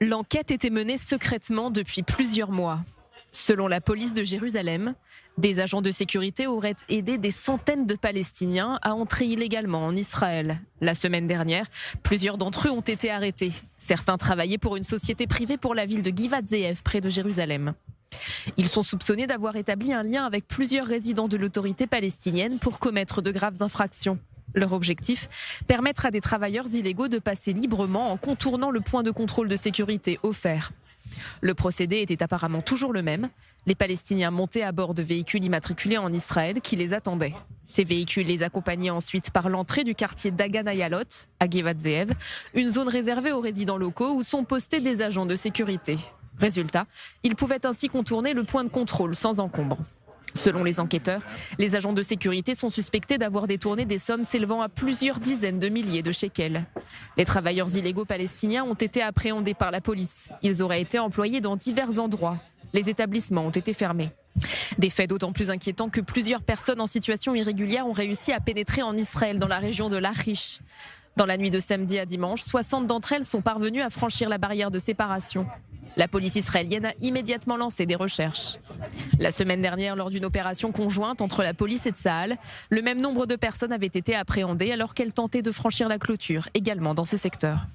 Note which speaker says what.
Speaker 1: L'enquête était menée secrètement depuis plusieurs mois. Selon la police de Jérusalem, des agents de sécurité auraient aidé des centaines de Palestiniens à entrer illégalement en Israël. La semaine dernière, plusieurs d'entre eux ont été arrêtés. Certains travaillaient pour une société privée pour la ville de Givat Ze'ev, près de Jérusalem. Ils sont soupçonnés d'avoir établi un lien avec plusieurs résidents de l'autorité palestinienne pour commettre de graves infractions. Leur objectif, permettre à des travailleurs illégaux de passer librement en contournant le point de contrôle de sécurité offert. Le procédé était apparemment toujours le même. Les Palestiniens montaient à bord de véhicules immatriculés en Israël qui les attendaient. Ces véhicules les accompagnaient ensuite par l'entrée du quartier d'Agan Ayalot, à Givat Ze'ev, une zone réservée aux résidents locaux où sont postés des agents de sécurité. Résultat, ils pouvaient ainsi contourner le point de contrôle sans encombre. Selon les enquêteurs, les agents de sécurité sont suspectés d'avoir détourné des sommes s'élevant à plusieurs dizaines de milliers de shekels. Les travailleurs illégaux palestiniens ont été appréhendés par la police. Ils auraient été employés dans divers endroits. Les établissements ont été fermés. Des faits d'autant plus inquiétants que plusieurs personnes en situation irrégulière ont réussi à pénétrer en Israël dans la région de Lachish. Dans la nuit de samedi à dimanche, 60 d'entre elles sont parvenues à franchir la barrière de séparation. La police israélienne a immédiatement lancé des recherches. La semaine dernière, lors d'une opération conjointe entre la police et Tsahal, le même nombre de personnes avaient été appréhendées alors qu'elles tentaient de franchir la clôture, également dans ce secteur.